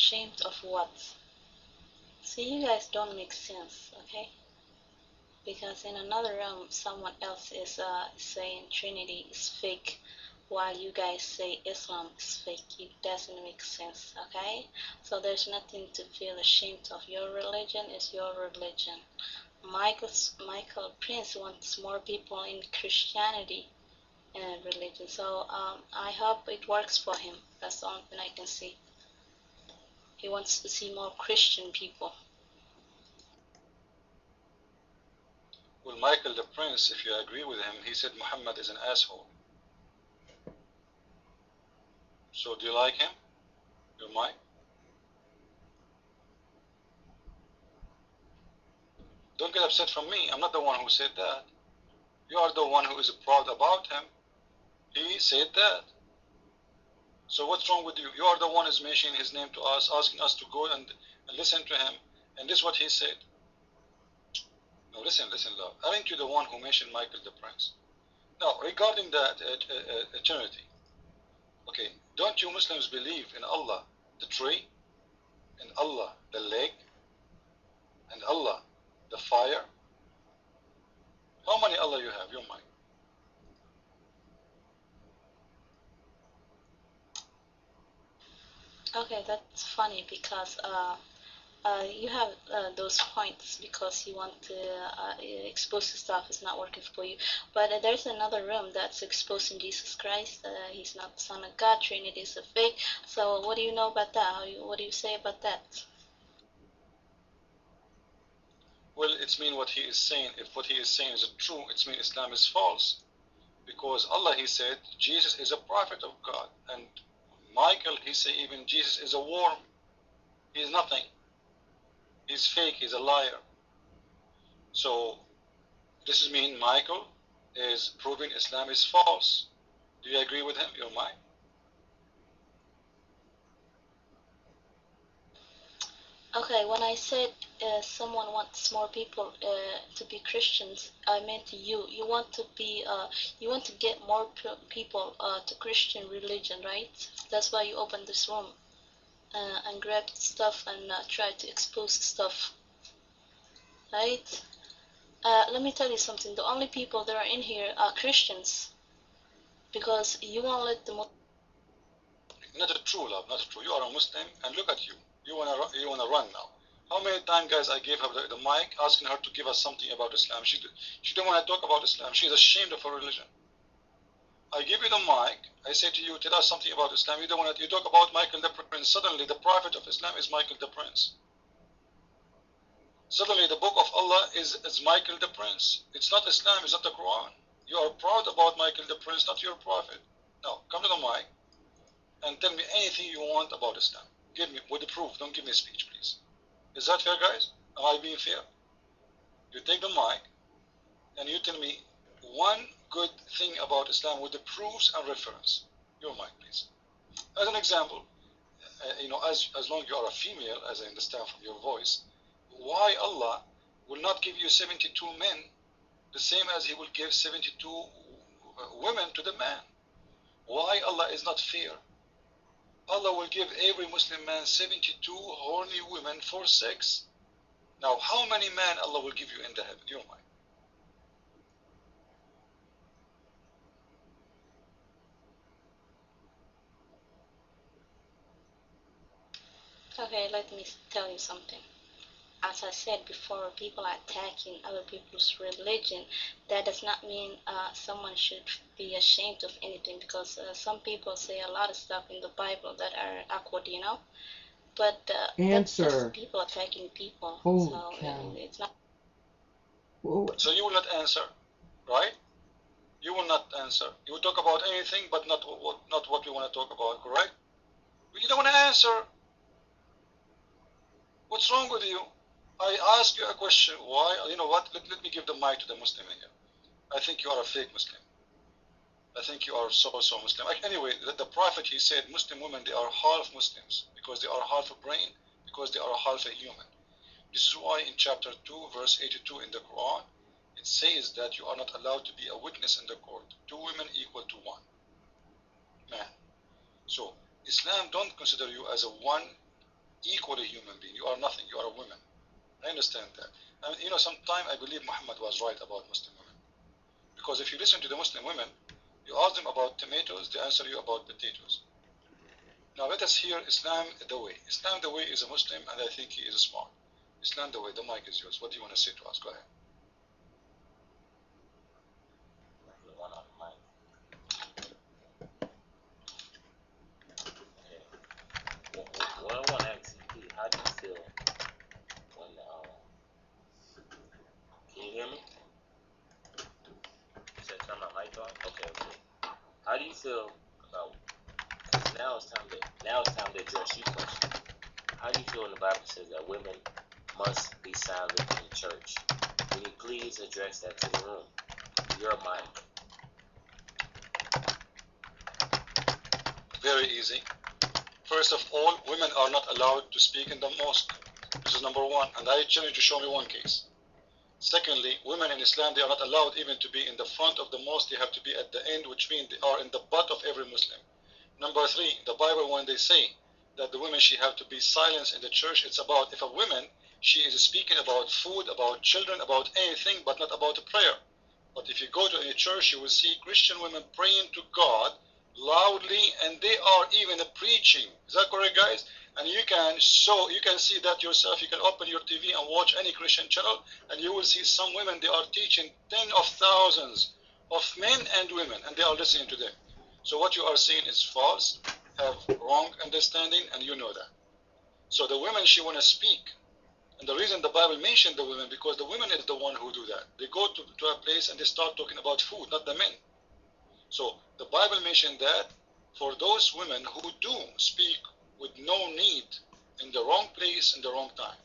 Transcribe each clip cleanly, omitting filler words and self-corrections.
ashamed of what? See, you guys don't make sense, okay? Because in another room, someone else is saying Trinity is fake, while you guys say Islam is fake. It doesn't make sense, okay? So there's nothing to feel ashamed of. Your religion is your religion. Michael Prince wants more people in Christianity religion. So I hope it works for him. That's the only thing I can see. He wants to see more Christian people. Well, Michael the Prince, if you agree with him, he said Muhammad is an asshole. So do you like him? You might. Don't get upset from me. I'm not the one who said that. You are the one who is proud about him. He said that. So what's wrong with you? You are the one who is mentioning his name to us, asking us to go and listen to him. And this is what he said. No, listen, love. Aren't you the one who mentioned Michael the Prince? Now, regarding that eternity, okay, don't you Muslims believe in Allah, the tree, and Allah, the leg, and Allah, the fire? How many Allah you have? Your mind. Okay, that's funny because you have those points because you want to expose the stuff is not working for you. But there's another room that's exposing Jesus Christ. He's not the Son of God. Trinity is a fake. So what do you know about that? What do you say about that? Well, it's mean what he is saying. If what he is saying is true, it's mean Islam is false. Because Allah, he said, Jesus is a prophet of God. And Michael, he said even Jesus is a worm. He's nothing. He's fake. He's a liar. So this is mean Michael is proving Islam is false. Do you agree with him? Your mind? Okay, when I said someone wants more people to be Christians, I meant you. You want to be, you want to get more people to Christian religion, right? That's why you opened this room and grabbed stuff and tried to expose stuff, right? Let me tell you something. The only people that are in here are Christians, because you won't let them. Not true, love. Not true. You are a Muslim, and look at you. You wanna run now. How many times, guys, I gave her the mic, asking her to give us something about Islam. She didn't want to talk about Islam. She's ashamed of her religion. I give you the mic. I say to you, tell us something about Islam. You don't want to. You talk about Michael the Prince. Suddenly, the prophet of Islam is Michael the Prince. Suddenly, the book of Allah is Michael the Prince. It's not Islam. It's not the Quran. You are proud about Michael the Prince, not your prophet. Now, come to the mic and tell me anything you want about Islam. Give me with the proof. Don't give me a speech, please. Is that fair, guys? Am I being fair? You take the mic and you tell me one good thing about Islam with the proofs and reference. Your mic, please. As an example, as long as you are a female, as I understand from your voice, why Allah will not give you 72 men the same as He will give 72 women to the man? Why Allah is not fair? Allah will give every Muslim man 72 horny women for sex. Now, how many men Allah will give you in the heaven? Your mind. Okay, let me tell you something. As I said before, people are attacking other people's religion. That does not mean someone should be ashamed of anything, because some people say a lot of stuff in the Bible that are awkward, you know. But that's just people attacking people. Holy so cow. It's not. So you will not answer, right? You will not answer. You will talk about anything, but not what we want to talk about, correct? You don't want to answer. What's wrong with you? I ask you a question. Why? You know what? Let me give the mic to the Muslim here. I think you are a fake Muslim. I think you are so Muslim. Anyway, the Prophet, he said Muslim women, they are half Muslims because they are half a brain, because they are half a human. This is why in chapter 2, verse 82 in the Quran, it says that you are not allowed to be a witness in the court. 2 women equal to 1 man. So Islam don't consider you as a one equally human being. You are nothing. You are a woman. I understand that. And sometimes I believe Muhammad was right about Muslim women. Because if you listen to the Muslim women, you ask them about tomatoes, they answer you about potatoes. Now let us hear Islam the Way. Islam the Way is a Muslim, and I think he is smart. Islam the Way, the mic is yours. What do you want to say to us? Go ahead. Well, I want to ask you, how do you feel when, can you hear me? Should I turn my mic on? Okay. How do you feel about, now it's time to address your question. How do you feel when the Bible says that women must be silent in the church? Can you please address that to the room? Your mic. Very easy. First of all, women are not allowed to speak in the mosque. This is number one, and I challenge you to show me one case. Secondly, women in Islam, they are not allowed even to be in the front of the mosque. They have to be at the end, which means they are in the butt of every Muslim. Number three, the Bible, when they say that the women, she have to be silenced in the church, it's about if a woman, she is speaking about food, about children, about anything, but not about a prayer. But if you go to any church, you will see Christian women praying to God loudly, and they are even preaching. Is that correct, guys? And you can see that yourself. You can open your TV and watch any Christian channel, and you will see some women, they are teaching tens of thousands of men and women, and they are listening to them. So what you are saying is false, have wrong understanding, and you know that. So the women, she want to speak. And the reason the Bible mentioned the women, because the women is the one who do that. They go to a place and they start talking about food, not the men. So the Bible mentioned that for those women who do speak with no need, in the wrong place, in the wrong time.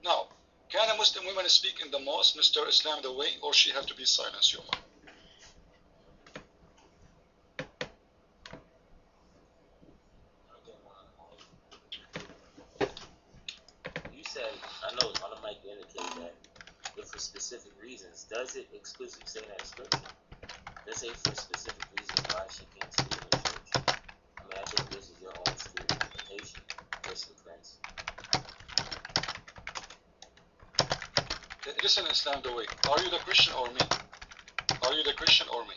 Now, can a Muslim woman speak in the mosque, Mr. Islam the Way, or she have to be silenced, your mom? You said, I know on the mic you indicate that if for specific reasons, does it explicitly say that in scripture? Does it say for specific reasons why she can't speak in the church? I mean, I think this is your own school interpretation, Muslim friends. Listen, Islam the Way. Are you the Christian or me? Are you the Christian or me?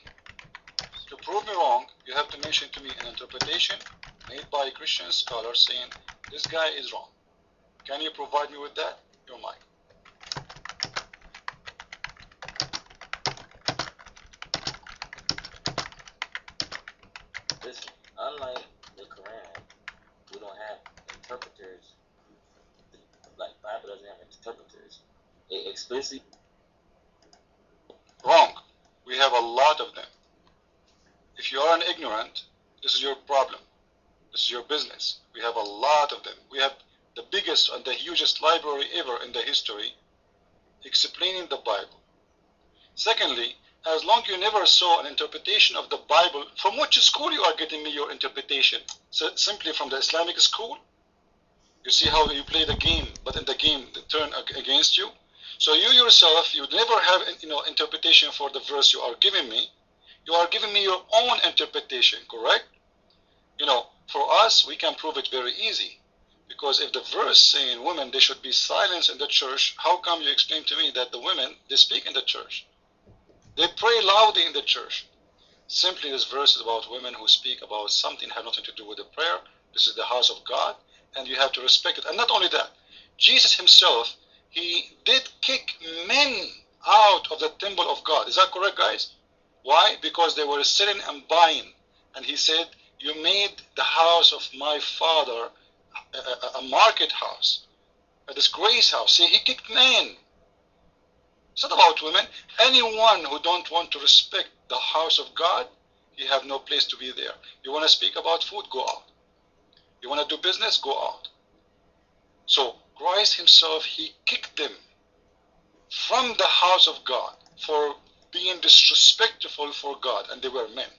To prove me wrong, you have to mention to me an interpretation made by a Christian scholar saying this guy is wrong. Can you provide me with that? Your mic. Listen, unlike the Quran, we don't have interpreters. Like the Bible doesn't have interpreters. It explicitly. Wrong. We have a lot of them. If you are an ignorant, this is your problem. This is your business. We have a lot of them. We have the biggest and the hugest library ever in the history explaining the Bible. Secondly, as long as you never saw an interpretation of the Bible, from which school you are getting me your interpretation? So simply from the Islamic school? You see how you play the game, but in the game they turn against you? So you yourself, you never have interpretation for the verse you are giving me. You are giving me your own interpretation, correct? For us, we can prove it very easy. Because if the verse saying women, they should be silenced in the church, how come you explain to me that the women, they speak in the church? They pray loudly in the church. Simply this verse is about women who speak about something that has nothing to do with the prayer. This is the house of God, and you have to respect it. And not only that, Jesus himself, he did kick men out of the temple of God. Is that correct, guys? Why? Because they were selling and buying. And he said, you made the house of my father a market house, a disgrace house. See, he kicked men. It's not about women. Anyone who don't want to respect the house of God, you have no place to be there. You want to speak about food, go out. You want to do business, go out. So Christ himself, he kicked them from the house of God for being disrespectful for God, and they were men.